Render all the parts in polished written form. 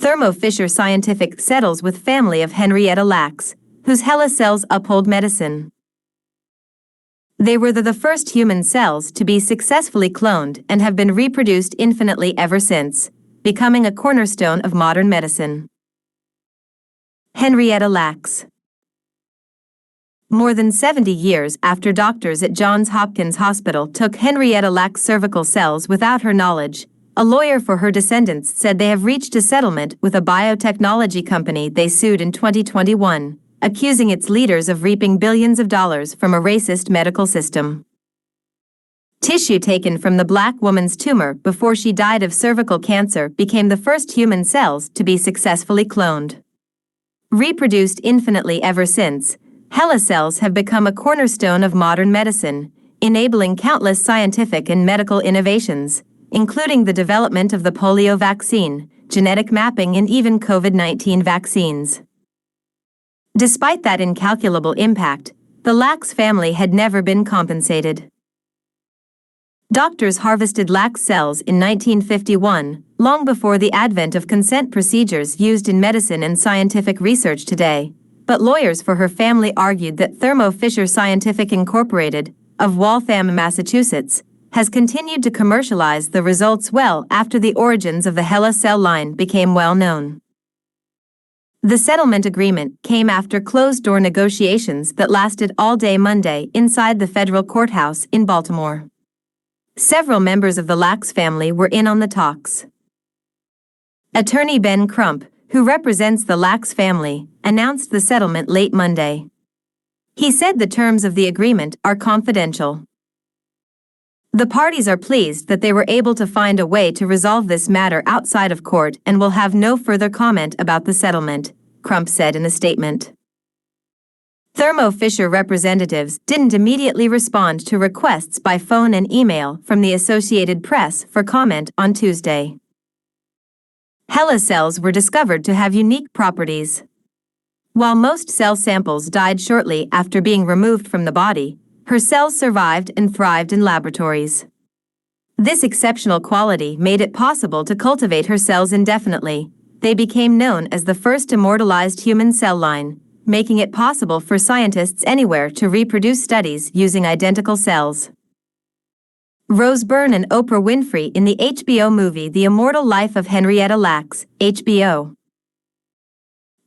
Thermo Fisher Scientific settles with family of Henrietta Lacks, whose HeLa cells uphold medicine. They were the first human cells to be successfully cloned and have been reproduced infinitely ever since, becoming a cornerstone of modern medicine. Henrietta Lacks. More than 70 years after doctors at Johns Hopkins Hospital took Henrietta Lacks' cervical cells without her knowledge, a lawyer for her descendants said they have reached a settlement with a biotechnology company they sued in 2021, accusing its leaders of reaping billions of dollars from a racist medical system. Tissue taken from the black woman's tumor before she died of cervical cancer became the first human cells to be successfully cloned. Reproduced infinitely ever since, HeLa cells have become a cornerstone of modern medicine, enabling countless scientific and medical innovations, including the development of the polio vaccine, genetic mapping, and even COVID-19 vaccines. Despite that incalculable impact, the Lacks family had never been compensated. Doctors harvested Lacks cells in 1951, long before the advent of consent procedures used in medicine and scientific research today, but lawyers for her family argued that Thermo Fisher Scientific Incorporated, of Waltham, Massachusetts, has continued to commercialize the results well after the origins of the HeLa cell line became well known. The settlement agreement came after closed-door negotiations that lasted all day Monday inside the federal courthouse in Baltimore. Several members of the Lacks family were in on the talks. Attorney Ben Crump, who represents the Lacks family, announced the settlement late Monday. He said the terms of the agreement are confidential. The parties are pleased that they were able to find a way to resolve this matter outside of court and will have no further comment about the settlement, Crump said in a statement. Thermo Fisher representatives didn't immediately respond to requests by phone and email from the Associated Press for comment on Tuesday. HeLa cells were discovered to have unique properties. While most cell samples died shortly after being removed from the body, her cells survived and thrived in laboratories. This exceptional quality made it possible to cultivate her cells indefinitely. They became known as the first immortalized human cell line, making it possible for scientists anywhere to reproduce studies using identical cells. Rose Byrne and Oprah Winfrey in the HBO movie The Immortal Life of Henrietta Lacks, HBO.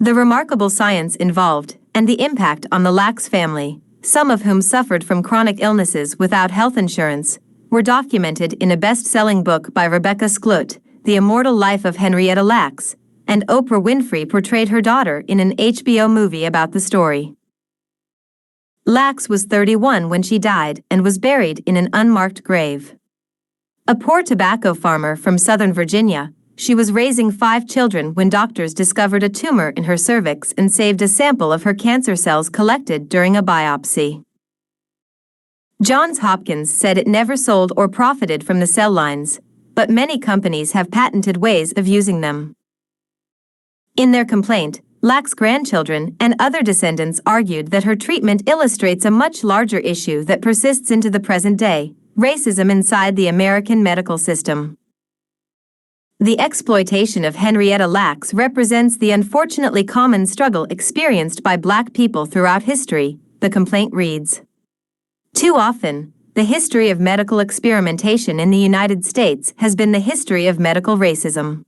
The remarkable science involved, and the impact on the Lacks family, some of whom suffered from chronic illnesses without health insurance, were documented in a best-selling book by Rebecca Skloot, The Immortal Life of Henrietta Lacks, and Oprah Winfrey portrayed her daughter in an HBO movie about the story. Lacks was 31 when she died and was buried in an unmarked grave. A poor tobacco farmer from Southern Virginia, she was raising 5 children when doctors discovered a tumor in her cervix and saved a sample of her cancer cells collected during a biopsy. Johns Hopkins said it never sold or profited from the cell lines, but many companies have patented ways of using them. In their complaint, Lacks' grandchildren and other descendants argued that her treatment illustrates a much larger issue that persists into the present day: racism inside the American medical system. The exploitation of Henrietta Lacks represents the unfortunately common struggle experienced by Black people throughout history, the complaint reads. Too often, the history of medical experimentation in the United States has been the history of medical racism.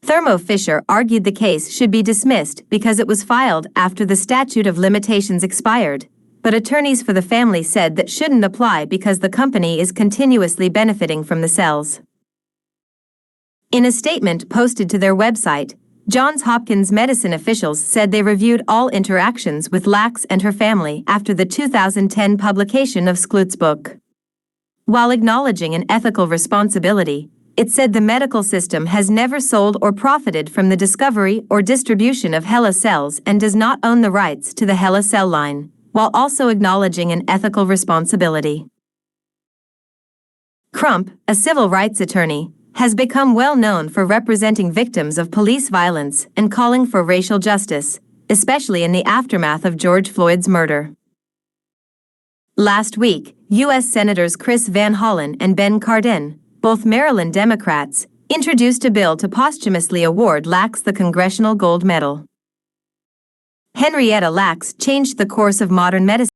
Thermo Fisher argued the case should be dismissed because it was filed after the statute of limitations expired, but attorneys for the family said that shouldn't apply because the company is continuously benefiting from the cells. In a statement posted to their website, Johns Hopkins medicine officials said they reviewed all interactions with Lacks and her family after the 2010 publication of Skloot's book. While acknowledging an ethical responsibility, it said the medical system has never sold or profited from the discovery or distribution of HeLa cells and does not own the rights to the HeLa cell line, while also acknowledging an ethical responsibility. Crump, a civil rights attorney, has become well known for representing victims of police violence and calling for racial justice, especially in the aftermath of George Floyd's murder. Last week, U.S. Senators Chris Van Hollen and Ben Cardin, both Maryland Democrats, introduced a bill to posthumously award Lacks the Congressional Gold Medal. Henrietta Lacks changed the course of modern medicine.